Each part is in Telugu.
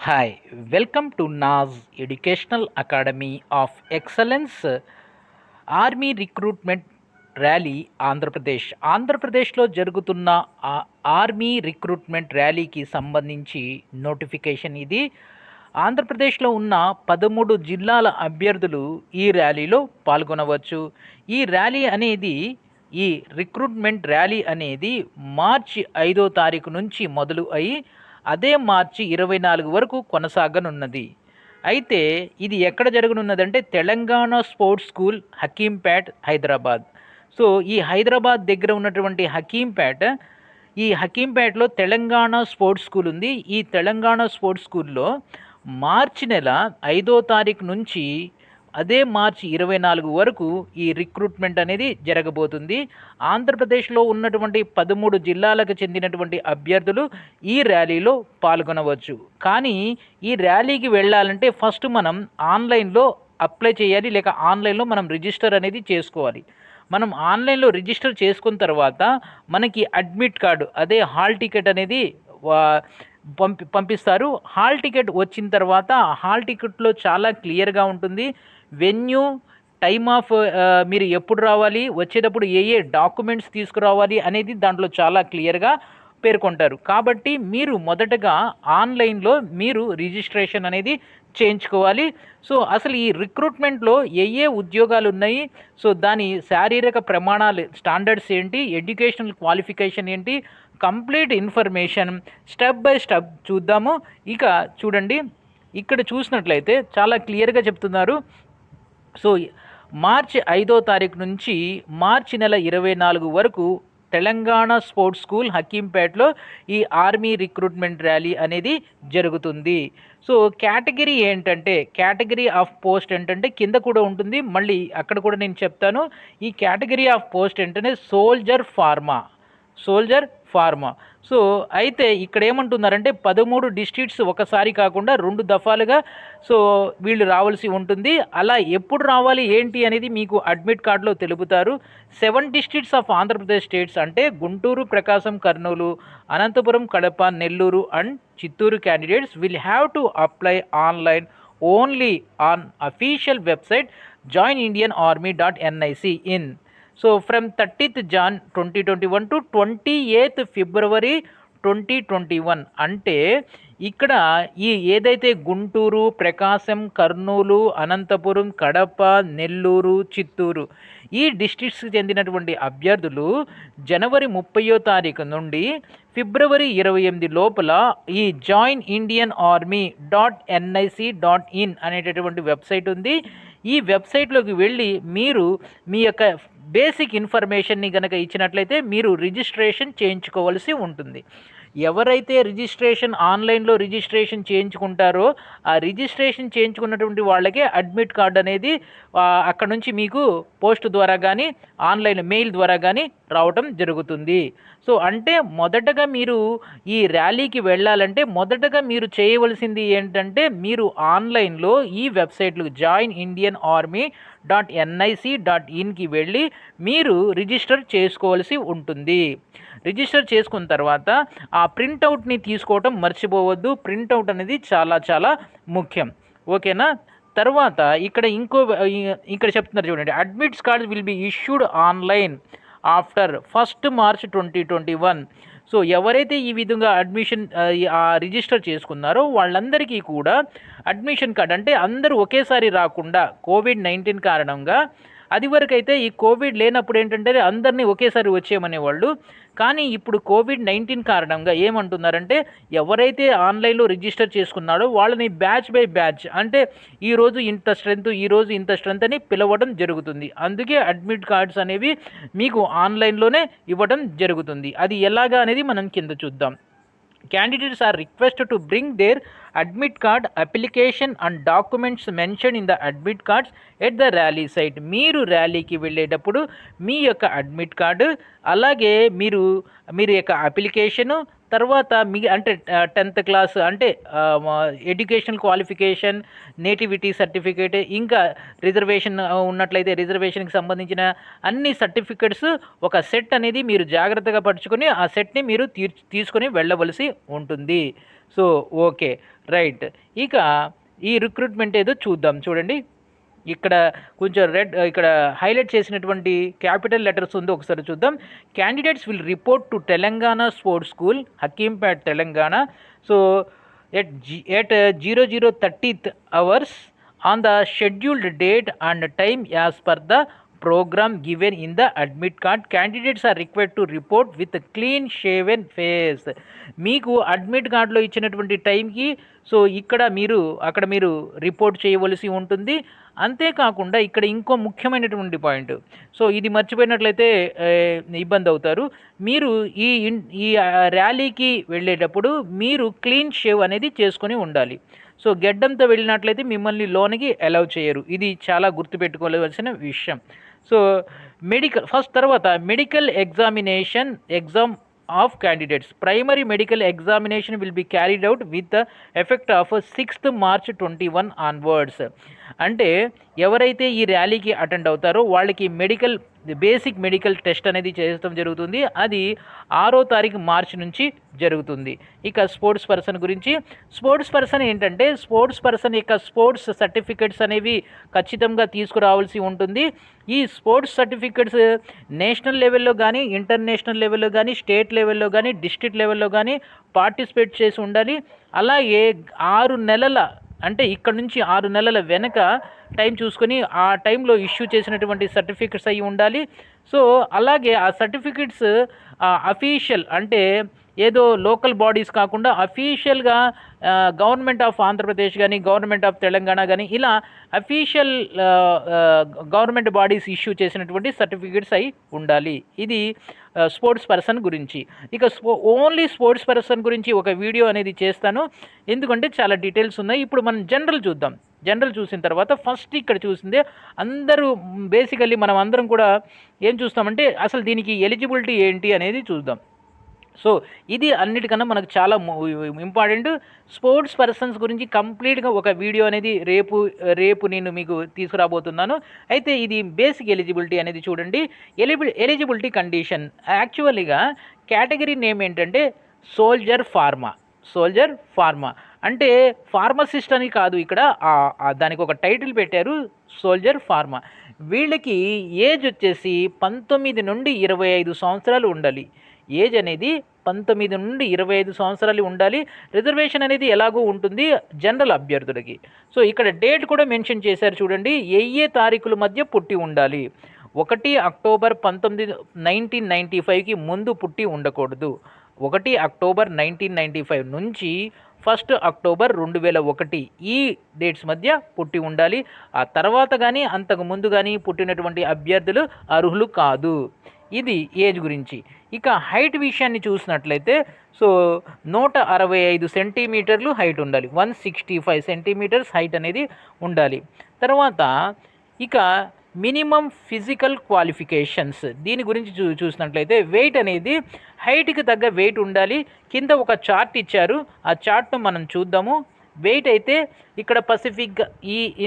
Hi, welcome to NAS Educational Academy of Excellence army recruitment rally ఆంధ్రప్రదేశ్లో జరుగుతున్న ఆర్మీ రిక్రూట్మెంట్ ర్యాలీకి సంబంధించి నోటిఫికేషన్ ఇది. ఆంధ్రప్రదేశ్లో ఉన్న 13 జిల్లాల అభ్యర్థులు ఈ ర్యాలీలో పాల్గొనవచ్చు. ఈ ర్యాలీ అనేది ఈ రిక్రూట్మెంట్ ర్యాలీ అనేది మార్చి 5వ తారీఖు నుంచి మొదలు అయి అదే మార్చి 24 వరకు కొనసాగనున్నది. అయితే ఇది ఎక్కడ జరగనున్నదంటే Telangana sports school Hakimpet Hyderabad. So ఈ హైదరాబాద్ దగ్గర ఉన్నటువంటి హకీంపేటలో తెలంగాణ స్పోర్ట్స్ స్కూల్ ఉంది. ఈ తెలంగాణ స్పోర్ట్స్ స్కూల్లో మార్చి నెల 5వ తారీఖు నుంచి అదే మార్చి 24 వరకు ఈ రిక్రూట్మెంట్ అనేది జరగబోతుంది. ఆంధ్రప్రదేశ్లో ఉన్నటువంటి 13 జిల్లాలకు చెందినటువంటి అభ్యర్థులు ఈ ర్యాలీలో పాల్గొనవచ్చు. కానీ ఈ ర్యాలీకి వెళ్ళాలంటే ఫస్ట్ మనం ఆన్లైన్లో అప్లై చేయాలి, లేక ఆన్లైన్లో మనం రిజిస్టర్ అనేది చేసుకోవాలి. మనం ఆన్లైన్లో రిజిస్టర్ చేసుకున్న తర్వాత మనకి అడ్మిట్ కార్డు, అదే హాల్ టికెట్ అనేది పంపిస్తారు. హాల్ టికెట్ వచ్చిన తర్వాత హాల్ టికెట్లో చాలా క్లియర్గా ఉంటుంది. వెన్యూ, టైమ్ ఆఫ్, మీరు ఎప్పుడు రావాలి, వచ్చేటప్పుడు ఏ డాక్యుమెంట్స్ తీసుకురావాలి అనేది దాంట్లో చాలా క్లియర్గా పేర్కొంటారు. కాబట్టి మీరు మొదటగా ఆన్లైన్లో మీరు రిజిస్ట్రేషన్ అనేది చేయించుకోవాలి. సో అసలు ఈ రిక్రూట్మెంట్లో ఏ ఉద్యోగాలు ఉన్నాయి, సో దాని శారీరక ప్రమాణాలు, స్టాండర్డ్స్ ఏంటి, ఎడ్యుకేషనల్ క్వాలిఫికేషన్ ఏంటి, complete information step by step చూద్దాము. ఇక చూడండి, ఇక్కడ చూసినట్లయితే చాలా క్లియర్గా చెప్తున్నారు. సో మార్చి 5వ తారీఖు నుంచి మార్చి నెల 24 వరకు తెలంగాణ స్పోర్ట్స్ స్కూల్ హకీంపేట్లో ఈ ఆర్మీ రిక్రూట్మెంట్ ర్యాలీ అనేది జరుగుతుంది. సో కేటగిరీ ఆఫ్ పోస్ట్ ఏంటంటే కింద కూడా ఉంటుంది, మళ్ళీ అక్కడ కూడా నేను చెప్తాను. ఈ కేటగిరీ ఆఫ్ పోస్ట్ ఏంటంటే సోల్జర్ ఫార్మా. సో అయితే ఇక్కడ ఏమంటున్నారంటే 13 డిస్ట్రిక్ట్స్ ఒకసారి కాకుండా 2 దఫాలుగా సో వీళ్ళు రావాల్సి ఉంటుంది. అలా ఎప్పుడు రావాలి ఏంటి అనేది మీకు అడ్మిట్ కార్డులో తెలుపుతారు. 7 డిస్ట్రిక్ట్స్ ఆఫ్ ఆంధ్రప్రదేశ్ స్టేట్స్ అంటే గుంటూరు, ప్రకాశం, Kurnool, Anantapuram, Kadapa, Nellore and Chittoor candidates will have to apply online only on official website joinindianarmy.nic in. So from 30th Jan 2021 to 28th February 2021. అంటే ఇక్కడ ఏదైతే గుంటూరు, ప్రకాశం, కర్నూలు, అనంతపురం, కడప, నెల్లూరు, చిత్తూరు ఈ డిస్ట్రిక్ట్స్కి చెందినటువంటి అభ్యర్థులు జనవరి 30వ తారీఖు నుండి ఫిబ్రవరి 28 లోపల ఈ joinindianarmy.nic.in అనేటటువంటి వెబ్సైట్ ఉంది. ఈ వెబ్సైట్లోకి వెళ్ళి మీరు మీ యొక్క బేసిక్ ఇన్ఫర్మేషన్ని కనుక ఇచ్చినట్లయితే మీరు రిజిస్ట్రేషన్ చేయించుకోవాల్సి ఉంటుంది. ఎవరైతే ఆన్లైన్లో రిజిస్ట్రేషన్ చేయించుకుంటారో ఆ రిజిస్ట్రేషన్ చేయించుకున్నటువంటి వాళ్ళకే అడ్మిట్ కార్డ్ అనేది అక్కడ నుంచి మీకు పోస్ట్ ద్వారా కానీ ఆన్లైన్ మెయిల్ ద్వారా కానీ రావటం జరుగుతుంది. సో అంటే మొదటగా మీరు ఈ ర్యాలీకి వెళ్ళాలంటే మొదటగా మీరు చేయవలసింది ఏంటంటే మీరు ఆన్లైన్లో ఈ వెబ్సైట్లు joinindianarmy.nic.inకి వెళ్ళి మీరు రిజిస్టర్ చేసుకోవాల్సి ఉంటుంది. రిజిస్టర్ చేసుకున్న తర్వాత ఆ ప్రింటౌట్ని తీసుకోవటం మర్చిపోవద్దు. ప్రింటౌట్ అనేది చాలా చాలా ముఖ్యం. ఓకేనా? తర్వాత ఇక్కడ చెప్తున్నారు చూడండి, admits card will be issued online after 1st March 2021. So ఎవరైతే ఈ విధంగా రిజిస్టర్ చేసుకున్నారో వాళ్ళందరికీ కూడా అడ్మిషన్ కార్డ్, అంటే అందరూ ఒకేసారి రాకుండా COVID-19 కారణంగా అది వరకు అయితే ఈ కోవిడ్ లేనప్పుడు ఏంటంటే అందరినీ ఒకేసారి వచ్చేయమనేవాళ్ళు. కానీ ఇప్పుడు COVID-19 కారణంగా ఏమంటున్నారంటే ఎవరైతే ఆన్లైన్లో రిజిస్టర్ చేసుకున్నాడో వాళ్ళని బ్యాచ్ బై బ్యాచ్, అంటే ఈరోజు ఇంత స్ట్రెంత్ అని పిలవడం జరుగుతుంది. అందుకే అడ్మిట్ కార్డ్స్ అనేవి మీకు ఆన్లైన్లోనే ఇవ్వడం జరుగుతుంది. అది ఎలాగా అనేది మనం కింద చూద్దాం. Candidates are requested to bring their admit card, application and documents mentioned in the admit cards at the rally site. మీరు ర్యాలీకి వెళ్ళేటప్పుడు మీ యొక్క అడ్మిట్ కార్డు, అలాగే మీరు యొక్క అప్లికేషను, తర్వాత అంటే 10th క్లాస్ అంటే ఎడ్యుకేషనల్ క్వాలిఫికేషన్, నేటివిటీ సర్టిఫికేట్, ఇంకా రిజర్వేషన్ ఉన్నట్లయితే రిజర్వేషన్కి సంబంధించిన అన్ని సర్టిఫికెట్స్ ఒక సెట్ అనేది మీరు జాగ్రత్తగా పరుచుకొని ఆ సెట్ని మీరు తీసుకొని వెళ్ళవలసి ఉంటుంది. So okay, right. ఇక ఈ రిక్రూట్మెంట్ ఏదో చూద్దాం. చూడండి, ఇక్కడ కొంచెం ఇక్కడ హైలైట్ చేసినటువంటి క్యాపిటల్ లెటర్స్ ఉందో ఒకసారి చూద్దాం. Candidates will report to Telangana sports school, Hakimpet, Telangana. So at 00:30 hours on the scheduled date and time as per the programme given in the admit card. Candidates are required to report with clean shaven face. మీకు అడ్మిట్ కార్డులో ఇచ్చినటువంటి టైంకి సో అక్కడ మీరు రిపోర్ట్ చేయవలసి ఉంటుంది. అంతేకాకుండా ఇక్కడ ఇంకో ముఖ్యమైనటువంటి పాయింట్, సో ఇది మర్చిపోయినట్లయితే ఇబ్బంది అవుతారు. మీరు ఈ ర్యాలీకి వెళ్ళేటప్పుడు మీరు క్లీన్ షేవ్ అనేది చేసుకొని ఉండాలి. సో గెడ్డంతో వెళ్ళినట్లయితే మిమ్మల్ని లోనికి అలౌ చేయరు. ఇది చాలా గుర్తుపెట్టుకోవాల్సిన విషయం. సో తర్వాత medical exam of candidates. Primary medical examination will be carried out with the effect of 6th March 21 onwards. అంటే ఎవరైతే ఈ ర్యాలీకి అటెండ్ అవుతారో వాళ్ళకి బేసిక్ మెడికల్ టెస్ట్ అనేది చేయడం జరుగుతుంది. అది 6వ తారీఖు మార్చి నుంచి జరుగుతుంది. ఇక స్పోర్ట్స్ పర్సన్ గురించి, స్పోర్ట్స్ పర్సన్ ఏంటంటే స్పోర్ట్స్ పర్సన్ యొక్క స్పోర్ట్స్ సర్టిఫికెట్స్ అనేవి ఖచ్చితంగా తీసుకురావాల్సి ఉంటుంది. ఈ స్పోర్ట్స్ సర్టిఫికెట్స్ నేషనల్ లెవెల్లో కానీ, ఇంటర్నేషనల్ లెవెల్లో కానీ, స్టేట్ లెవెల్లో కానీ, డిస్ట్రిక్ట్ లెవెల్లో కానీ పార్టిసిపేట్ చేసి ఉండాలి. అలాగే 6 నెలల అంటే ఇక్కడ నుంచి 6 నెలల వెనక టైం చూసుకొని ఆ టైంలో ఇష్యూ చేసినటువంటి సర్టిఫికెట్స్ అయి ఉండాలి. సో అలాగే ఆ సర్టిఫికెట్స్ అఫీషియల్ అంటే ఏదో లోకల్ బాడీస్ కాకుండా అఫీషియల్గా గవర్నమెంట్ ఆఫ్ ఆంధ్రప్రదేశ్ కానీ, గవర్నమెంట్ ఆఫ్ తెలంగాణ కానీ ఇలా అఫీషియల్ గవర్నమెంట్ బాడీస్ ఇష్యూ చేసినటువంటి సర్టిఫికెట్స్ అయి ఉండాలి. ఇది స్పోర్ట్స్ పర్సన్ గురించి. ఇక ఓన్లీ స్పోర్ట్స్ పర్సన్ గురించి ఒక వీడియో అనేది చేస్తాను, ఎందుకంటే చాలా డీటెయిల్స్ ఉన్నాయి. ఇప్పుడు మనం జనరల్ చూద్దాం. జనరల్ చూసిన తర్వాత ఫస్ట్ ఇక్కడ చూసిందే అందరూ బేసికల్లీ మనం అందరం కూడా ఏం చూస్తామంటే అసలు దీనికి ఎలిజిబిలిటీ ఏంటి అనేది చూద్దాం. సో ఇది అన్నిటికన్నా మనకు చాలా ఇంపార్టెంట్. స్పోర్ట్స్ పర్సన్స్ గురించి కంప్లీట్గా ఒక వీడియో అనేది రేపు నేను మీకు తీసుకురాబోతున్నాను. అయితే ఇది బేసిక్ ఎలిజిబిలిటీ అనేది చూడండి. ఎలిజిబిలిటీ కండిషన్ యాక్చువల్గా కేటగిరీ నేమ్ ఏంటంటే సోల్జర్ ఫార్మా అంటే ఫార్మసిస్ట్ అని కాదు, ఇక్కడ దానికి ఒక టైటిల్ పెట్టారు సోల్జర్ ఫార్మా. వీళ్ళకి ఏజ్ వచ్చేసి 19 నుండి 25 సంవత్సరాలు ఉండాలి. ఏజ్ అనేది 19 నుండి 25 సంవత్సరాలు ఉండాలి. రిజర్వేషన్ అనేది ఎలాగో ఉంటుంది జనరల్ అభ్యర్థులకి. సో ఇక్కడ డేట్ కూడా మెన్షన్ చేశారు చూడండి, ఏ తారీఖుల మధ్య పుట్టి ఉండాలి. 1 అక్టోబర్ 1995కి ముందు పుట్టి ఉండకూడదు. 1 అక్టోబర్ 1995 నుంచి 1 అక్టోబర్ 2001 ఈ డేట్స్ మధ్య పుట్టి ఉండాలి. ఆ తర్వాత కానీ అంతకు ముందు కానీ పుట్టినటువంటి అభ్యర్థులు అర్హులు కాదు. ఇది ఏజ్ గురించి. ఇక హైట్ విషయాన్ని చూసినట్లయితే సో 165 సెంటీమీటర్లు హైట్ ఉండాలి. 165 సెంటీమీటర్స్ హైట్ అనేది ఉండాలి. తర్వాత ఇక మినిమం ఫిజికల్ క్వాలిఫికేషన్స్ దీని గురించి చూసినట్లయితే వెయిట్ అనేది హైట్కి తగ్గ వెయిట్ ఉండాలి. కింద ఒక చార్ట్ ఇచ్చారు, ఆ చార్ట్ను మనం చూద్దాము. వెయిట్ అయితే ఇక్కడ పసిఫిక్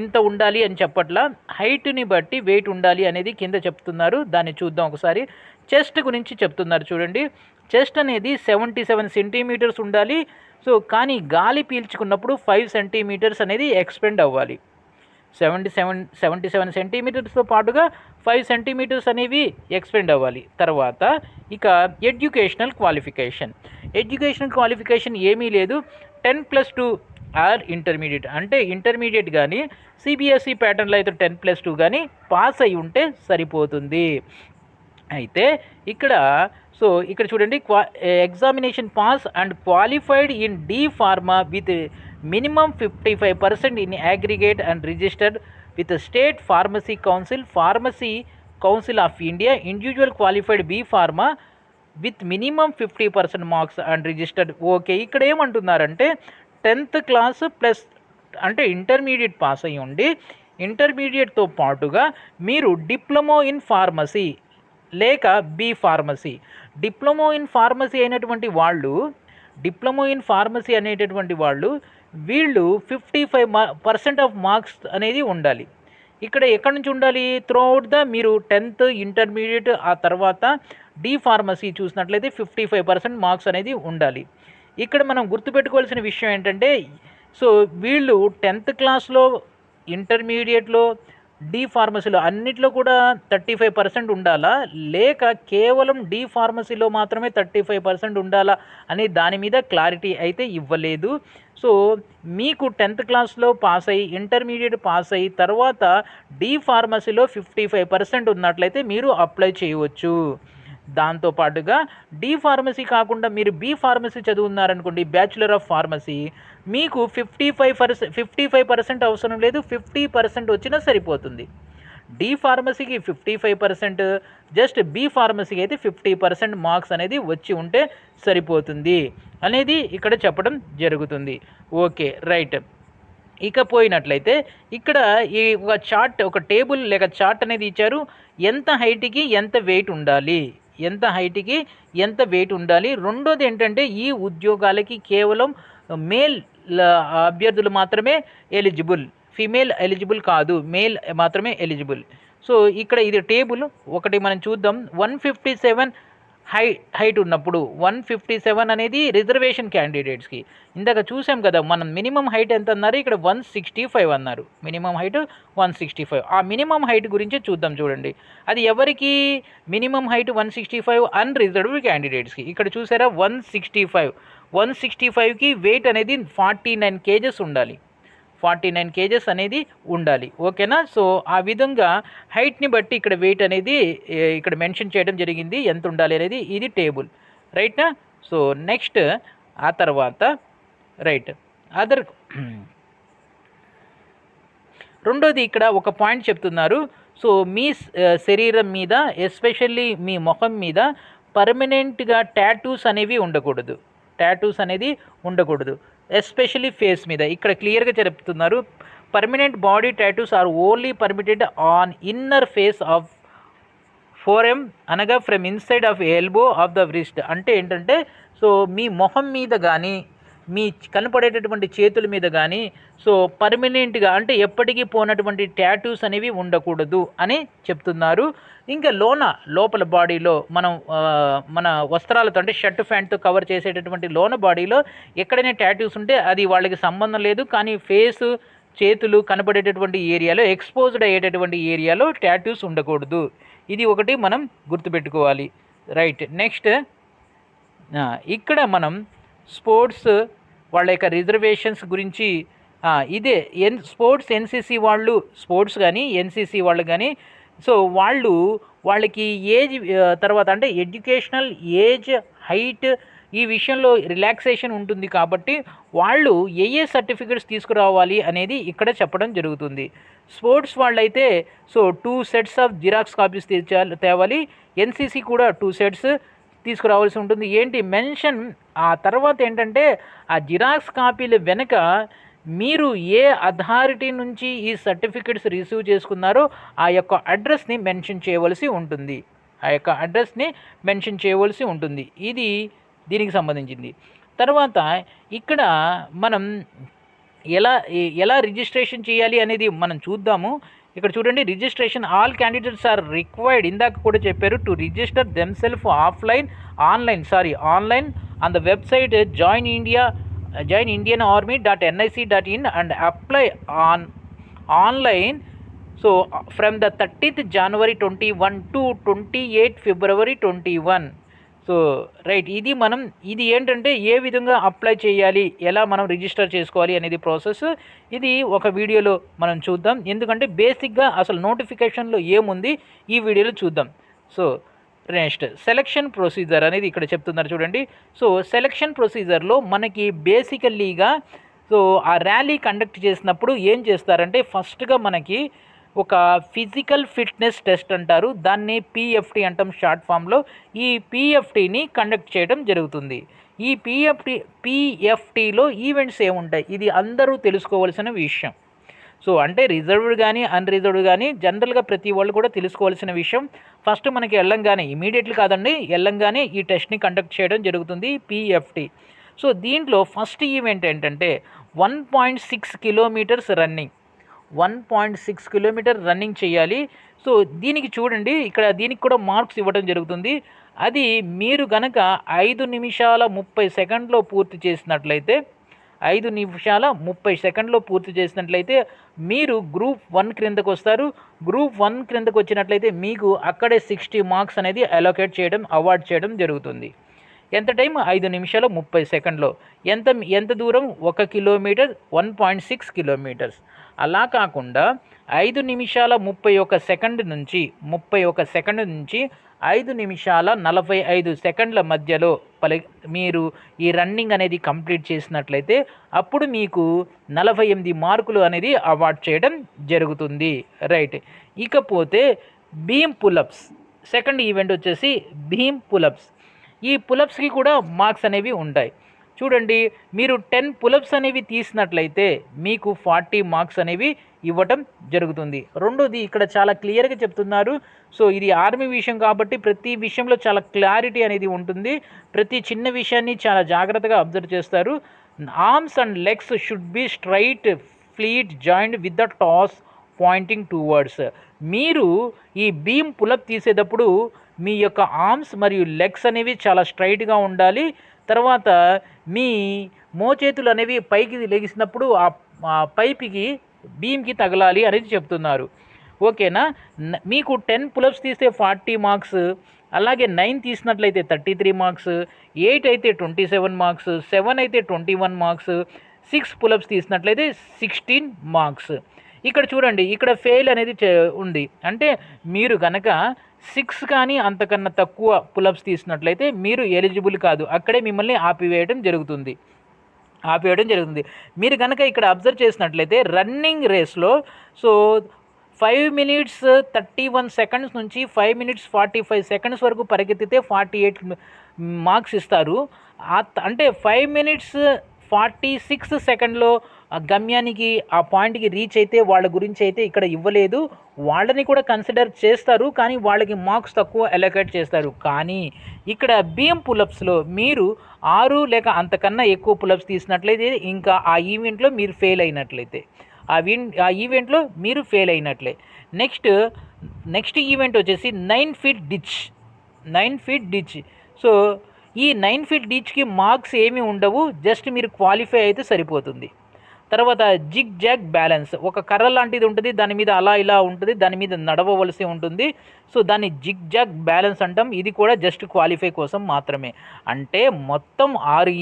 ఇంత ఉండాలి అని చెప్పట్లా, హైట్ని బట్టి వెయిట్ ఉండాలి అనేది కింద చెప్తున్నారు. దాన్ని చూద్దాం ఒకసారి. చెస్ట్ గురించి చెప్తున్నారు చూడండి. చెస్ట్ అనేది 77 సెంటీమీటర్స్ ఉండాలి. సో కానీ గాలి పీల్చుకున్నప్పుడు 5 సెంటీమీటర్స్ అనేది ఎక్స్పెండ్ అవ్వాలి. 77 సెంటీమీటర్స్తో పాటుగా 5 సెంటీమీటర్స్ అనేవి ఎక్స్పెండ్ అవ్వాలి. తర్వాత ఇక ఎడ్యుకేషనల్ క్వాలిఫికేషన్ ఏమీ లేదు. 10+2 ఆర్ ఇంటర్మీడియట్ అంటే ఇంటర్మీడియట్ కానీ సిబిఎస్ఈ ప్యాటర్న్లో అయితే 10+2 కానీ పాస్ అయి ఉంటే సరిపోతుంది. అయితే ఇక్కడ చూడండి, examination pass and qualified in D pharma with minimum 55% in aggregate and registered with the State Pharmacy Council of India. Individual qualified B Pharma with minimum 50% marks and registered. Okay, ఇక్కడ ఏమంటున్నారంటే 10th క్లాస్ ప్లస్ అంటే ఇంటర్మీడియట్ పాస్ అయ్యి ఉండి ఇంటర్మీడియట్తో పాటుగా మీరు డిప్లొమా ఇన్ ఫార్మసీ లేక B pharmacy, diploma in pharmacy అయినటువంటి వాళ్ళు డిప్లొమా ఇన్ ఫార్మసీ అనేటటువంటి వీళ్ళు 55% ఆఫ్ మార్క్స్ అనేది ఉండాలి. ఇక్కడ ఎక్కడి నుంచి ఉండాలి? త్రూఅవుట్ మీరు 10th ఇంటర్మీడియట్ ఆ తర్వాత డి ఫార్మసీ చూసినట్లయితే 55% మార్క్స్ అనేది ఉండాలి. ఇక్కడ మనం గుర్తుపెట్టుకోవాల్సిన విషయం ఏంటంటే, సో వీళ్ళు 10th క్లాస్లో, ఇంటర్మీడియట్లో, డి ఫార్మసీలో అన్నిట్లో కూడా 35% ఉండాలా, లేక కేవలం డి ఫార్మసీలో మాత్రమే 35% ఉండాలా అని దాని మీద క్లారిటీ అయితే ఇవ్వలేదు. సో మీకు 10th క్లాస్లో పాస్ అయ్యి, ఇంటర్మీడియట్ పాస్ అయ్యి తర్వాత డి ఫార్మసీలో 55% ఉన్నట్లయితే మీరు అప్లై చేయవచ్చు. దాంతోపాటుగా డి ఫార్మసీ కాకుండా మీరు బి ఫార్మసీ చదువున్నారనుకోండి, బ్యాచులర్ ఆఫ్ ఫార్మసీ, మీకు 55% అవసరం లేదు, 50% వచ్చినా సరిపోతుంది. డి ఫార్మసీకి 55%, జస్ట్ బి ఫార్మసీకి అయితే 50% మార్క్స్ అనేది వచ్చి ఉంటే సరిపోతుంది అనేది ఇక్కడ చెప్పడం జరుగుతుంది. Okay, right. ఇక పోయినట్లయితే ఇక్కడ ఈ ఒక చార్ట్, ఒక టేబుల్ లేక చార్ట్ అనేది ఇచ్చారు. ఎంత హైట్కి ఎంత వెయిట్ ఉండాలి, ఎంత హైట్కి ఎంత వెయిట్ ఉండాలి. రెండోది ఏంటంటే, ఈ ఉద్యోగాలకి కేవలం మేల్ అభ్యర్థులు మాత్రమే ఎలిజిబుల్, ఫీమేల్ ఎలిజిబుల్ కాదు, మేల్ మాత్రమే ఎలిజిబుల్. సో ఇక్కడ ఇది టేబుల్ ఒకటి మనం చూద్దాం. 157 హైట్ ఉన్నప్పుడు 157 అనేది రిజర్వేషన్ క్యాండిడేట్స్కి. ఇందాక చూసాం కదా మనం, మినిమం హైట్ ఎంత అన్నారు, ఇక్కడ 165 అన్నారు. Minimum height 165. ఆ మినిమం హైట్ గురించి చూద్దాం. చూడండి, అది ఎవరికి మినిమం హైట్ 165? అన్రిజర్వ్డ్ క్యాండిడేట్స్కి. ఇక్కడ చూసారా 165కి వెయిట్ అనేది 49 kgs ఉండాలి. 49 kgs అనేది ఉండాలి. ఓకేనా? సో ఆ విధంగా హైట్ని బట్టి ఇక్కడ వెయిట్ అనేది ఇక్కడ మెన్షన్ చేయడం జరిగింది, ఎంత ఉండాలి అనేది. ఇది టేబుల్, రైట్నా? సో నెక్స్ట్ ఆ తర్వాత రైట్ రెండోది ఇక్కడ ఒక పాయింట్ చెప్తున్నారు. సో మీ శరీరం మీద, ఎస్పెషల్లీ మీ ముఖం మీద పర్మనెంట్గా టాటూస్ అనేవి ఉండకూడదు. టాటూస్ అనేది ఉండకూడదు, ఎస్పెషల్లీ ఫేస్ మీద. ఇక్కడ క్లియర్గా చెప్తున్నారు, permanent body tattoos are only permitted on inner face of forearm, అనగా from inside of elbow of the wrist. అంటే ఏంటంటే, సో మీ మొహం మీద కానీ, మీ కనపడేటటువంటి చేతుల మీద కానీ సో పర్మనెంట్గా అంటే ఎప్పటికీ పోనటువంటి టాటూస్ అనేవి ఉండకూడదు అని చెప్తున్నారు. ఇంకా లోపల బాడీలో మనం మన వస్త్రాలతో అంటే షర్ట్ ప్యాంట్తో కవర్ చేసేటటువంటి లోన బాడీలో ఎక్కడైనా టాటూస్ ఉంటే అది వాళ్ళకి సంబంధం లేదు. కానీ ఫేసు, చేతులు కనపడేటటువంటి ఏరియాలో, ఎక్స్పోజ్డ్ అయ్యేటటువంటి ఏరియాలో టాటూస్ ఉండకూడదు. ఇది ఒకటి మనం గుర్తుపెట్టుకోవాలి. రైట్. నెక్స్ట్ ఇక్కడ మనం స్పోర్ట్స్ వాళ్ళ యొక్క రిజర్వేషన్స్ గురించి ఇదే స్పోర్ట్స్ ఎన్సీసీ వాళ్ళు, స్పోర్ట్స్ కానీ ఎన్సీసీ వాళ్ళు కానీ, సో వాళ్ళకి ఏజ్ తర్వాత అంటే ఎడ్యుకేషనల్ ఏజ్, హైట్ ఈ విషయంలో రిలాక్సేషన్ ఉంటుంది. కాబట్టి వాళ్ళు ఏ సర్టిఫికెట్స్ తీసుకురావాలి అనేది ఇక్కడ చెప్పడం జరుగుతుంది. స్పోర్ట్స్ వాళ్ళైతే so 2 sets of xerox copies తేవాలి. ఎన్సీసీ కూడా 2 sets తీసుకురావాల్సి ఉంటుంది. ఏంటి మెన్షన్ ఆ తర్వాత ఏంటంటే, ఆ జిరాక్స్ కాపీల వెనుక మీరు ఏ అథారిటీ నుంచి ఈ సర్టిఫికెట్స్ రిసీవ్ చేసుకున్నారో ఆ యొక్క అడ్రస్ని మెన్షన్ చేయవలసి ఉంటుంది. ఇది దీనికి సంబంధించింది. తర్వాత ఇక్కడ మనం ఎలా రిజిస్ట్రేషన్ చేయాలి అనేది మనం చూద్దాము. ఇక్కడ చూడండి, registration all candidates are required, ఇందాక కూడా చెప్పారు, to register themselves online on the website joinindianarmy.nic.in and apply online so from the 30th January 21 to 28 February 21. So right, ఇది ఏంటంటే ఏ విధంగా అప్లై చేయాలి, ఎలా మనం రిజిస్టర్ చేసుకోవాలి అనేది ప్రాసెస్. ఇది ఒక వీడియోలో మనం చూద్దాం, ఎందుకంటే బేసిక్గా అసలు నోటిఫికేషన్లో ఏముంది ఈ వీడియోలో చూద్దాం. సో నెక్స్ట్ సెలక్షన్ ప్రొసీజర్ అనేది ఇక్కడ చెప్తున్నారు చూడండి. సో సెలక్షన్ ప్రొసీజర్లో మనకి బేసికల్లీగా సో ఆ ర్యాలీ కండక్ట్ చేసినప్పుడు ఏం చేస్తారంటే, ఫస్ట్గా మనకి ఒక ఫిజికల్ ఫిట్నెస్ టెస్ట్ అంటారు, దాన్ని పిఎఫ్టీ అంటాం షార్ట్ ఫామ్లో. ఈ పిఎఫ్టీని కండక్ట్ చేయడం జరుగుతుంది. ఈ పిఎఫ్టీలో ఈవెంట్స్ ఏముంటాయి, ఇది అందరూ తెలుసుకోవాల్సిన విషయం. సో అంటే రిజర్వ్డ్ కానీ అన్రిజర్వ్డ్ కానీ జనరల్గా ప్రతి వాళ్ళు కూడా తెలుసుకోవాల్సిన విషయం. ఫస్ట్ మనకి వెళ్ళంగానే, ఇమీడియట్లీ కాదండి, వెళ్ళంగానే ఈ టెస్ట్ని కండక్ట్ చేయడం జరుగుతుంది, పిఎఫ్టీ. సో దీంట్లో ఫస్ట్ ఈవెంట్ ఏంటంటే 1.6 కిలోమీటర్స్ రన్నింగ్. 1.6 కిలోమీటర్ రన్నింగ్ చేయాలి. సో దీనికి చూడండి, ఇక్కడ దీనికి కూడా మార్క్స్ ఇవ్వడం జరుగుతుంది. అది మీరు గనక 5 నిమిషాల 30 సెకండ్లో పూర్తి చేసినట్లయితే 5 నిమిషాల 30 సెకండ్లో పూర్తి చేసినట్లయితే మీరు గ్రూప్ 1 క్రిందకు వస్తారు. గ్రూప్ 1 క్రిందకు వచ్చినట్లయితే మీకు అక్కడే 60 మార్క్స్ అనేది అలోకేట్ చేయడం, అవార్డ్ చేయడం జరుగుతుంది. ఎంత టైం? 5 నిమిషాల 30 సెకండ్లో. ఎంత దూరం? 1 కిలోమీటర్, 1.6 కిలోమీటర్స్. అలా కాకుండా 5 నిమిషాల 31 సెకండ్ నుంచి 5 నిమిషాల 45 సెకండ్ల మధ్యలో మీరు ఈ రన్నింగ్ అనేది కంప్లీట్ చేసినట్లయితే అప్పుడు మీకు 48 మార్కులు అనేది అవార్డ్ చేయడం జరుగుతుంది. రైట్. ఇకపోతే బీమ్ పులప్స్. సెకండ్ ఈవెంట్ వచ్చేసి బీమ్ పులప్స్. ఈ పులప్స్కి కూడా మార్క్స్ అనేవి ఉంటాయి. చూడండి, మీరు 10 పులప్స్ అనేవి తీసినట్లయితే మీకు 40 మార్క్స్ అనేవి ఇవ్వటం జరుగుతుంది. రెండోది ఇక్కడ చాలా క్లియర్గా చెప్తున్నారు. సో ఇది ఆర్మీ విషయం కాబట్టి ప్రతి విషయంలో చాలా క్లారిటీ అనేది ఉంటుంది. ప్రతి చిన్న విషయాన్ని చాలా జాగ్రత్తగా అబ్జర్వ్ చేస్తారు. Arms and legs should be straight, fleet joint with the toss Poynting towards. మీరు ఈ బీమ్ పులప్ తీసేటప్పుడు మీ యొక్క ఆర్మ్స్ మరియు లెగ్స్ అనేవి చాలా స్ట్రైట్గా ఉండాలి. తర్వాత మీ మోచేతులు అనేవి పైకి లెగిసినప్పుడు ఆ పైపికి బీమ్కి తగలాలి అనేది చెప్తున్నారు. ఓకేనా? మీకు 10 పులప్స్ తీస్తే 40 మార్క్స్, అలాగే 9 తీసినట్లయితే 33 మార్క్స్, 8 అయితే 27 మార్క్స్, 7 అయితే 21 మార్క్స్, 6 పులప్స్ తీసినట్లయితే 16 మార్క్స్. ఇక్కడ చూడండి, ఇక్కడ ఫెయిల్ అనేది ఉంది. అంటే మీరు కనుక 6 కానీ అంతకన్నా తక్కువ పులప్స్ తీసినట్లయితే మీరు ఎలిజిబుల్ కాదు. అక్కడే మిమ్మల్ని ఆపివేయడం జరుగుతుంది. మీరు కనుక ఇక్కడ అబ్జర్వ్ చేసినట్లయితే రన్నింగ్ రేస్లో 5 minutes 31 seconds నుంచి 5 minutes 45 seconds వరకు పరిగెత్తితే 48 మార్క్స్ ఇస్తారు. అంటే 5 minutes 46 సెకండ్లో గమ్యానికి ఆ పాయింట్కి రీచ్ అయితే వాళ్ళ గురించి అయితే ఇక్కడ ఇవ్వలేదు. వాళ్ళని కూడా కన్సిడర్ చేస్తారు, కానీ వాళ్ళకి మార్క్స్ తక్కువ అలొకేట్ చేస్తారు. కానీ ఇక్కడ బీమ్ పులప్స్లో మీరు 6 లేక అంతకన్నా ఎక్కువ పులప్స్ తీసినట్లయితే ఇంకా ఆ ఈవెంట్లో మీరు ఫెయిల్ అయినట్లయితే ఆ ఈవెంట్లో మీరు ఫెయిల్ అయినట్లే. నెక్స్ట్ ఈవెంట్ వచ్చేసి 9 feet డిచ్. సో ఈ 9 feet డిచ్కి మార్క్స్ ఏమీ ఉండవు, జస్ట్ మీరు క్వాలిఫై అయితే సరిపోతుంది. తర్వాత జిగ్ జాగ్ బ్యాలెన్స్. ఒక కర్ర లాంటిది ఉంటుంది, దాని మీద అలా ఇలా ఉంటుంది, దాని మీద నడవవలసి ఉంటుంది. సో దాన్ని జిగ్ జాగ్ బ్యాలెన్స్ అంటాం. ఇది కూడా జస్ట్ క్వాలిఫై కోసం మాత్రమే. అంటే మొత్తం 4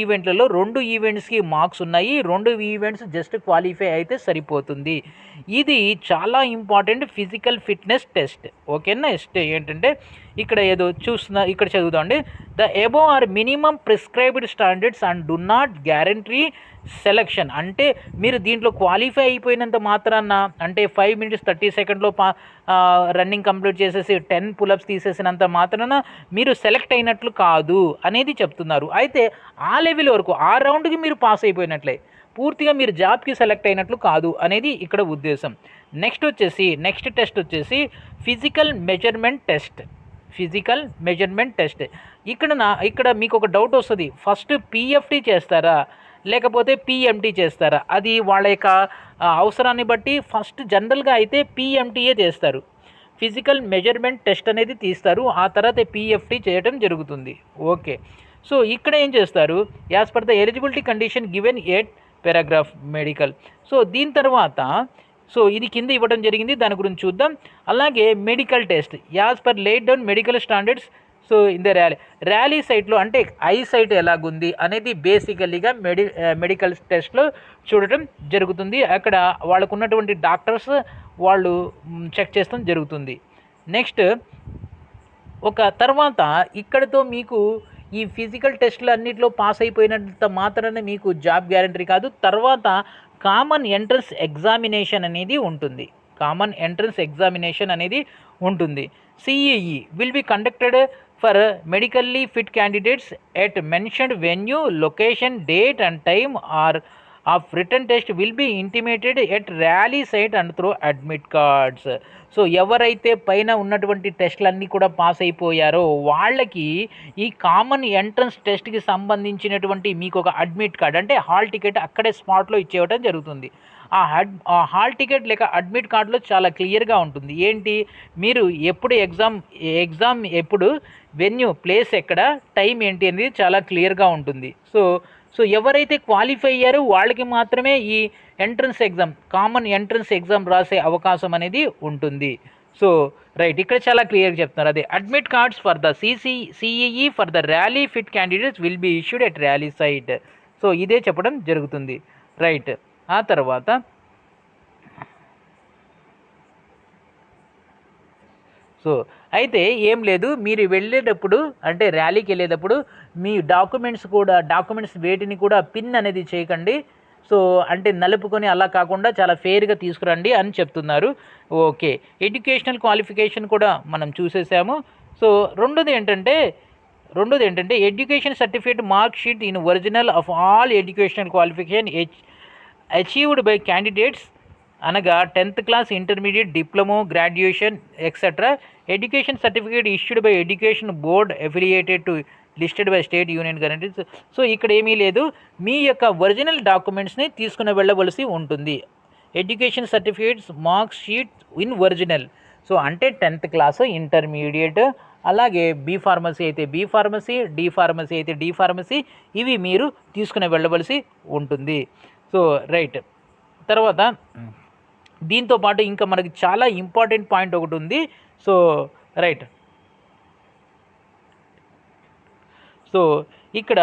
ఈవెంట్లలో 2 ఈవెంట్స్కి మార్క్స్ ఉన్నాయి. 2 ఈవెంట్స్ జస్ట్ క్వాలిఫై అయితే సరిపోతుంది. ఇది చాలా ఇంపార్టెంట్ ఫిజికల్ ఫిట్నెస్ టెస్ట్. ఓకేనా? నెక్స్ట్ ఏంటంటే ఇక్కడ చదువుతాండి. The above are minimum prescribed standards and do not guarantee selection. అంటే మీరు దీంట్లో క్వాలిఫై అయిపోయినంత మాత్రాన, అంటే 5 minutes 30 సెకండ్లో రన్నింగ్ కంప్లీట్ చేసేసి 10 పులప్స్ తీసేసినంత మాత్రాన మీరు సెలెక్ట్ అయినట్లు కాదు అనేది చెప్తున్నారు. అయితే ఆ లెవెల్ వరకు, ఆ రౌండ్కి మీరు పాస్ అయిపోయినట్లే, పూర్తిగా మీరు జాబ్కి సెలెక్ట్ అయినట్లు కాదు అనేది ఇక్కడ ఉద్దేశం. నెక్స్ట్ టెస్ట్ వచ్చేసి ఫిజికల్ మెజర్మెంట్ టెస్ట్. ఇక్కడ మీకు ఒక డౌట్ వస్తుంది. ఫస్ట్ పిఎఫ్టీ చేస్తారా లేకపోతే పిఎంటీ చేస్తారా? అది వాళ్ళ యొక్క అవసరాన్ని బట్టి ఫస్ట్ జనరల్గా అయితే పిఎంటీయే చేస్తారు. ఫిజికల్ మెజర్మెంట్ టెస్ట్ అనేది తీస్తారు, ఆ తర్వాత పిఎఫ్టీ చేయడం జరుగుతుంది. ఓకే. సో ఇక్కడ ఏం చేస్తారు? As per the eligibility condition given at paragraph medical. So దీని తర్వాత ఇది కింద ఇవ్వడం జరిగింది, దాని గురించి చూద్దాం. అలాగే medical test as per laid down medical standards. So in the rally సైట్లో అంటే ఐ సైట్ ఎలాగుంది అనేది బేసికల్లీగా మెడికల్ టెస్ట్లో చూడటం జరుగుతుంది. అక్కడ వాళ్ళకు ఉన్నటువంటి డాక్టర్స్ వాళ్ళు చెక్ చేయడం జరుగుతుంది. నెక్స్ట్ తర్వాత ఇక్కడతో మీకు ఈ ఫిజికల్ టెస్టులు అన్నింటిలో పాస్ అయిపోయినంత మాత్రాన మీకు జాబ్ గ్యారంటీ కాదు. తర్వాత కామన్ ఎంట్రన్స్ ఎగ్జామినేషన్ అనేది ఉంటుంది. CEE will be conducted for medically fit candidates at mentioned venue, location, date and time of return test will be intimated at rally site and through admit cards. So ఎవరైతే పైన ఉన్నటువంటి టెస్టులన్నీ కూడా పాస్ అయిపోయారో వాళ్ళకి ఈ కామన్ ఎంట్రన్స్ టెస్ట్కి సంబంధించినటువంటి మీకు ఒక అడ్మిట్ కార్డ్ అంటే హాల్ టికెట్ అక్కడే స్పాట్లో ఇచ్చేయడం జరుగుతుంది. ఆ హాల్ టికెట్ లేక అడ్మిట్ కార్డులో చాలా క్లియర్గా ఉంటుంది. ఏంటి, మీరు ఎప్పుడు ఎగ్జామ్ ఎప్పుడు, వెన్యూ ప్లేస్ ఎక్కడ, టైం ఏంటి అనేది చాలా క్లియర్గా ఉంటుంది. సో ఎవరైతే క్వాలిఫై అయ్యారో వాళ్ళకి మాత్రమే ఈ entrance exam, common entrance exam రాసే అవకాశం అనేది ఉంటుంది. సో రైట్, ఇక్కడ చాలా క్లియర్గా చెప్తున్నారు. అదే admit cards for the CEE for the rally fit candidates will be issued at rally site. So ఇదే చెప్పడం జరుగుతుంది. రైట్, ఆ తర్వాత సో అయితే ఏం లేదు, మీరు వెళ్ళేటప్పుడు అంటే ర్యాలీకి వెళ్ళేటప్పుడు మీ డాక్యుమెంట్స్ వేటిని కూడా పిన్ అనేది చేయకండి. సో అంటే నలుపుకొని అలా కాకుండా చాలా ఫెయిర్గా తీసుకురండి అని చెప్తున్నారు. ఓకే, ఎడ్యుకేషనల్ క్వాలిఫికేషన్ కూడా మనం చూసేసాము. సో రెండోది ఏంటంటే education certificate mark sheet in original of all educational qualification achieved by candidates అనగా 10th class, intermediate, diploma, graduation etcetera. Education certificate issued by education board affiliated to listed by state union government. So ఇక్కడ ఏమీ లేదు, మీ యొక్క ఒరిజినల్ డాక్యుమెంట్స్ని తీసుకుని వెళ్ళవలసి ఉంటుంది. Education certificates marks sheet in original. So అంటే 10th క్లాస్, ఇంటర్మీడియట్, అలాగే బీ ఫార్మసీ అయితే బీ ఫార్మసీ, డి ఫార్మసీ అయితే డి ఫార్మసీ, ఇవి మీరు తీసుకుని వెళ్ళవలసి ఉంటుంది. సో రైట్, తర్వాత దీంతో పాటు ఇంకా మనకి చాలా ఇంపార్టెంట్ పాయింట్ ఒకటి ఉంది. సో రైట్, సో ఇక్కడ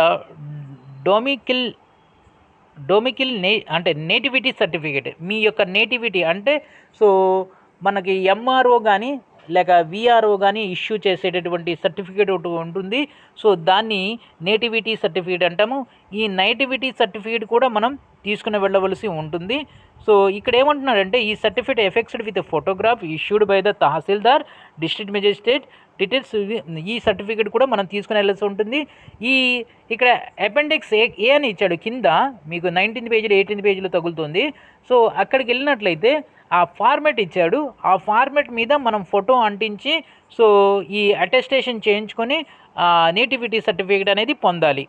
డొమికిల్ అంటే నేటివిటీ సర్టిఫికేట్, మీ యొక్క నేటివిటీ అంటే సో మనకి ఎంఆర్ఓ కానీ లేక విఆర్ఓ కానీ ఇష్యూ చేసేటటువంటి సర్టిఫికేట్ ఒకటి ఉంటుంది. సో దాన్ని నేటివిటీ సర్టిఫికేట్ అంటాము. ఈ నేటివిటీ సర్టిఫికేట్ కూడా మనం తీసుకుని వెళ్ళవలసి ఉంటుంది. సో ఇక్కడ ఏమంటున్నాడంటే ఈ certificate affixed with photograph issued by the Tahsildar, district magistrate, details. ఈ సర్టిఫికేట్ కూడా మనం తీసుకుని వెళ్ళాల్సి ఉంటుంది. ఇక్కడ అపెండిక్స్ ఏ అని ఇచ్చాడు కింద, మీకు 19th పేజీలో 18th పేజీలో తగులుతుంది. సో అక్కడికి వెళ్ళినట్లయితే ఆ ఫార్మెట్ ఇచ్చాడు, ఆ ఫార్మెట్ మీద మనం ఫోటో అంటించి సో ఈ అటెస్టేషన్ చేయించుకొని నేటివిటీ సర్టిఫికేట్ అనేది పొందాలి.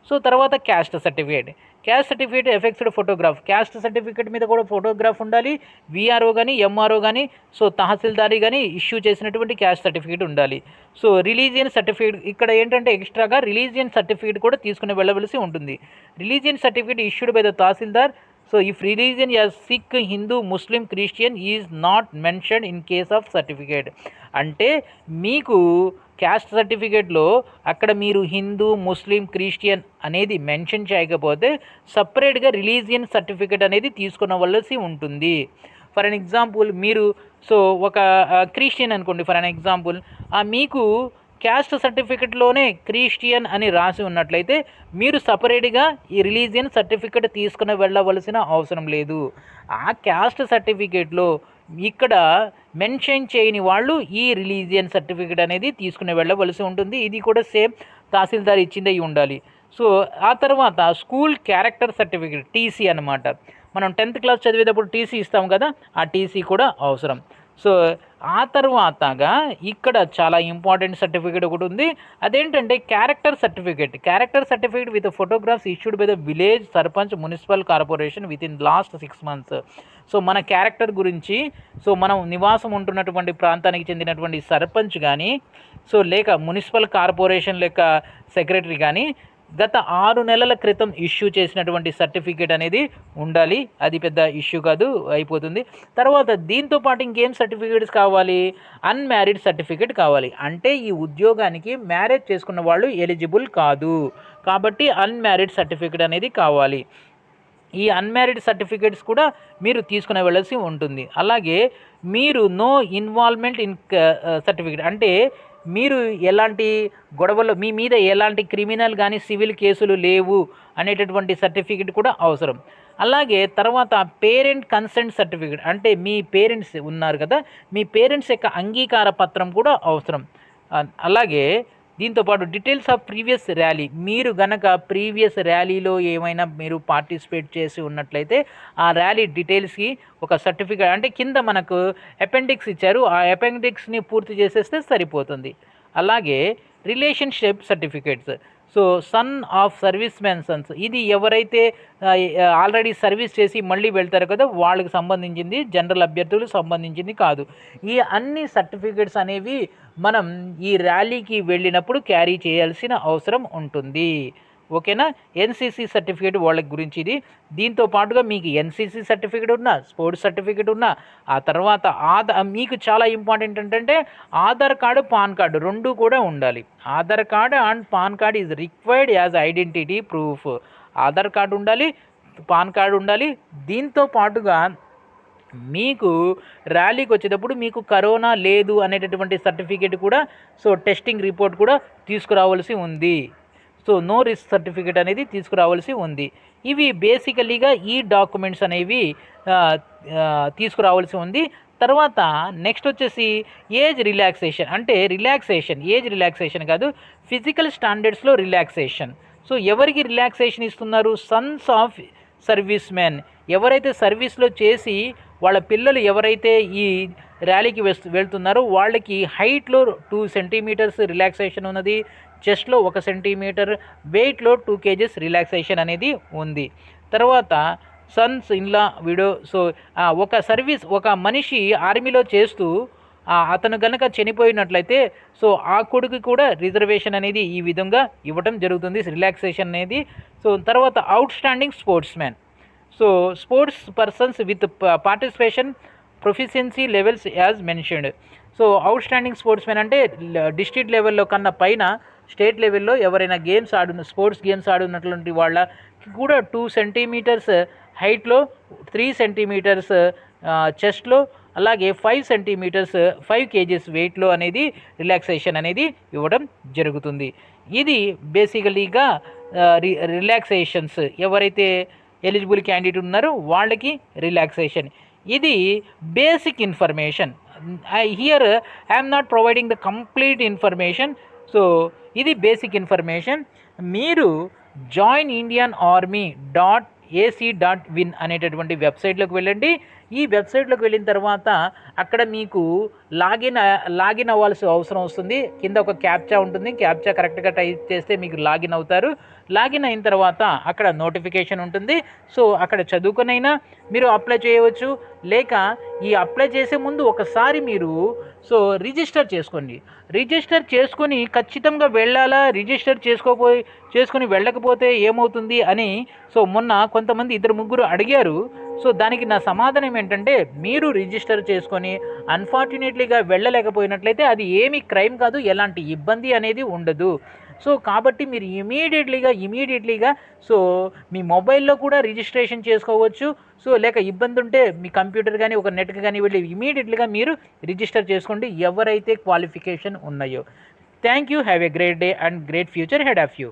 సో తర్వాత caste certificate affixed photograph, caste certificate మీద కూడా ఫోటోగ్రాఫ్ ఉండాలి. విఆర్ఓ కానీ ఎంఆర్ఓ కానీ సో తహసీల్దారీ కానీ ఇష్యూ చేసినటువంటి క్యాస్ట్ సర్టిఫికేట్ ఉండాలి. సో రిలీజియన్ సర్టిఫికేట్, ఇక్కడ ఏంటంటే ఎక్స్ట్రాగా రిలీజియన్ సర్టిఫికేట్ కూడా తీసుకుని వెళ్ళవలసి ఉంటుంది. Religion certificate issued by the tahsildar. So if religion as Sikh, Hindu, Muslim, Christian is not mention in case of certificate. అంటే మీకు క్యాస్ట్ సర్టిఫికేట్లో అక్కడ మీరు హిందూ, ముస్లిం, క్రిస్టియన్ అనేది మెన్షన్ చేయకపోతే సపరేట్గా రిలీజియన్ సర్టిఫికేట్ అనేది తీసుకునవలసి ఉంటుంది. ఫర్ అన్ ఎగ్జాంపుల్ మీరు సో ఒక క్రిస్టియన్ అనుకోండి, ఫర్ అన్ ఎగ్జాంపుల్ మీకు క్యాస్ట్ సర్టిఫికేట్లోనే క్రిస్టియన్ అని రాసి ఉన్నట్లయితే మీరు సపరేట్గా ఈ రిలీజియన్ సర్టిఫికేట్ తీసుకుని వెళ్ళవలసిన అవసరం లేదు. ఆ క్యాస్ట్ సర్టిఫికేట్లో ఇక్కడ మెన్షన్ చేయని వాళ్ళు ఈ రిలీజియన్ సర్టిఫికేట్ అనేది తీసుకుని వెళ్ళవలసి ఉంటుంది. ఇది కూడా సేమ్ తహసీల్దార్ ఇచ్చిందే ఉండాలి. సో ఆ తర్వాత స్కూల్ క్యారెక్టర్ సర్టిఫికేట్, టీసీ అనమాట. మనం 10th క్లాస్ చదివేటప్పుడు టీసీ ఇస్తాం కదా, ఆ టీసీ కూడా అవసరం. సో ఆ తర్వాతగా ఇక్కడ చాలా ఇంపార్టెంట్ సర్టిఫికేట్ ఒకటి ఉంది, అదేంటంటే character certificate with photographs issued by the village sarpanch, municipal corporation with in last 6 months. So మన క్యారెక్టర్ గురించి సో మనం నివాసం ఉంటున్నటువంటి ప్రాంతానికి చెందినటువంటి సర్పంచ్ కానీ సో లేక మున్సిపల్ కార్పొరేషన్ లేక సెక్రటరీ కానీ గత 6 నెలల క్రితం ఇష్యూ చేసినటువంటి సర్టిఫికేట్ అనేది ఉండాలి. అది పెద్ద ఇష్యూ కాదు, అయిపోతుంది. తర్వాత దీంతో పాటు ఇంకేం సర్టిఫికేట్స్ కావాలి, అన్మ్యారీడ్ సర్టిఫికేట్ కావాలి. అంటే ఈ ఉద్యోగానికి మ్యారేజ్ చేసుకున్న వాళ్ళు ఎలిజిబుల్ కాదు కాబట్టి అన్మ్యారీడ్ సర్టిఫికేట్ అనేది కావాలి. ఈ అన్మ్యారీడ్ సర్టిఫికేట్స్ కూడా మీరు తీసుకుని వెళ్ళాల్సి ఉంటుంది. అలాగే మీరు నో ఇన్వాల్వ్మెంట్ ఇన్ సర్టిఫికేట్, అంటే మీరు ఎలాంటి గొడవలు, మీ మీద ఎలాంటి క్రిమినల్ కానీ సివిల్ కేసులు లేవు అనేటటువంటి సర్టిఫికేట్ కూడా అవసరం. అలాగే తర్వాత పేరెంట్ కన్సెంట్ సర్టిఫికేట్, అంటే మీ పేరెంట్స్ ఉన్నారు కదా, మీ పేరెంట్స్ యొక్క అంగీకార పత్రం కూడా అవసరం. అలాగే దీంతోపాటు డీటెయిల్స్ ఆఫ్ ప్రీవియస్ ర్యాలీ, మీరు గనక ప్రీవియస్ ర్యాలీలో ఏమైనా మీరు పార్టిసిపేట్ చేసి ఉన్నట్లయితే ఆ ర్యాలీ డీటెయిల్స్కి ఒక సర్టిఫికేట్, అంటే కింద మనకు అపెండిక్స్ ఇచ్చారు, ఆ అపెండిక్స్ని పూర్తి చేసేస్తే సరిపోతుంది. అలాగే relationship certificates, so son of service man Sons, ఇది ఎవరైతే ఆల్రెడీ సర్వీస్ చేసి మళ్ళీ వెళ్తారు కదా వాళ్ళకి సంబంధించింది, జనరల్ అభ్యర్థులకు సంబంధించింది కాదు. ఈ అన్ని సర్టిఫికేట్స్ అనేవి మనం ఈ ర్యాలీకి వెళ్ళినప్పుడు క్యారీ చేయాల్సిన అవసరం ఉంటుంది. ఓకేనా. ఎన్సీసీ సర్టిఫికేట్ వాళ్ళకి గురించి ఇది. దీంతో పాటుగా మీకు ఎన్సీసీ సర్టిఫికేట్ ఉన్నా, స్పోర్ట్స్ సర్టిఫికేట్ ఉన్నా, ఆ తర్వాత మీకు చాలా ఇంపార్టెంట్ ఏంటంటే ఆధార్ కార్డు, పాన్ కార్డు రెండు కూడా ఉండాలి. Aadhaar card and pan card is required as identity proof. Aadhaar card ఉండాలి, పాన్ కార్డు ఉండాలి. దీంతో పాటుగా మీకు ర్యాలీకి వచ్చేటప్పుడు మీకు కరోనా లేదు అనేటటువంటి సర్టిఫికేట్ కూడా, సో టెస్టింగ్ రిపోర్ట్ కూడా తీసుకురావాల్సి ఉంది. సో నో రిస్క్ సర్టిఫికేట్ అనేది తీసుకురావాల్సి ఉంది. ఇవి బేసికలీగా ఈ డాక్యుమెంట్స్ అనేవి తీసుకురావాల్సి ఉంది. తర్వాత నెక్స్ట్ వచ్చేసి ఏజ్ రిలాక్సేషన్, అంటే ఏజ్ రిలాక్సేషన్ కాదు, ఫిజికల్ స్టాండర్డ్స్లో రిలాక్సేషన్. సో ఎవరికి రిలాక్సేషన్ ఇస్తున్నారు? సన్స్ ఆఫ్ సర్వీస్ మ్యాన్, ఎవరైతే సర్వీస్లో చేసి వాళ్ళ పిల్లలు ఎవరైతే ఈ ర్యాలీకి వెళ్తున్నారో వాళ్ళకి హైట్లో 2 సెంటీమీటర్స్ రిలాక్సేషన్ ఉన్నది, చెస్ట్లో 1 సెంటీమీటర్, వెయిట్లో 2 kgs రిలాక్సేషన్ అనేది ఉంది. తర్వాత సన్స్ ఇన్లా విడో, సో ఒక మనిషి ఆర్మీలో చేస్తూ అతను కనుక చనిపోయినట్లయితే సో ఆ కొడుకు కూడా రిజర్వేషన్ అనేది ఈ విధంగా ఇవ్వటం జరుగుతుంది, రిలాక్సేషన్ అనేది. సో తర్వాత out standing sports man, so sports persons with participation proficiency levels as mentioned. So out standing sports man అంటే డిస్ట్రిక్ట్ లెవెల్లో కన్నా పైన స్టేట్ లెవెల్లో ఎవరైనా స్పోర్ట్స్ గేమ్స్ ఆడున్నటువంటి వాళ్ళకి కూడా 2 సెంటీమీటర్స్ హైట్లో, 3 సెంటీమీటర్స్ చెస్ట్లో, అలాగే 5 సెంటీమీటర్స్ 5 kgs వెయిట్లో అనేది రిలాక్సేషన్ అనేది ఇవ్వడం జరుగుతుంది. ఇది బేసికలీగా రిలాక్సేషన్స్, ఎవరైతే ఎలిజిబుల్ క్యాండిడేట్ ఉన్నారో వాళ్ళకి రిలాక్సేషన్. ఇది basic information. Here I'm not providing the complete information. So ఇది బేసిక్ ఇన్ఫర్మేషన్. మీరు joinindianarmy.ac.in అనేటటువంటి వెబ్సైట్లోకి వెళ్ళండి. ఈ వెబ్సైట్లోకి వెళ్ళిన తర్వాత అక్కడ మీకు లాగిన్ అవ్వాల్సిన అవసరం వస్తుంది. కింద ఒక క్యాప్చా ఉంటుంది, క్యాప్చా కరెక్ట్గా టైప్ చేస్తే మీకు లాగిన్ అవుతారు. లాగిన్ అయిన తర్వాత అక్కడ నోటిఫికేషన్ ఉంటుంది. సో అక్కడ చదువుకునైనా మీరు అప్లై చేయవచ్చు, లేక ఈ అప్లై చేసే ముందు ఒకసారి మీరు సో రిజిస్టర్ చేసుకోండి. రిజిస్టర్ చేసుకొని ఖచ్చితంగా వెళ్ళాలా, రిజిస్టర్ చేసుకొని వెళ్ళకపోతే ఏమవుతుంది అని సో మొన్న కొంతమంది 2-3 అడిగారు. సో దానికి నా సమాధానం ఏంటంటే, మీరు రిజిస్టర్ చేసుకొని అన్ఫార్చునేట్లీగా వెళ్ళలేకపోయినట్లయితే అది ఏమీ క్రైమ్ కాదు, ఎలాంటి ఇబ్బంది అనేది ఉండదు. సో కాబట్టి మీరు ఇమీడియట్లీగా సో మీ మొబైల్లో కూడా రిజిస్ట్రేషన్ చేసుకోవచ్చు. సో లేక ఇబ్బంది ఉంటే మీ కంప్యూటర్ కానీ ఒక నెట్కి కానీ వెళ్ళి ఇమీడియట్లీగా మీరు రిజిస్టర్ చేసుకోండి ఎవరైతే క్వాలిఫికేషన్ ఉన్నాయో. Thank you. Have a great day and great future head of you.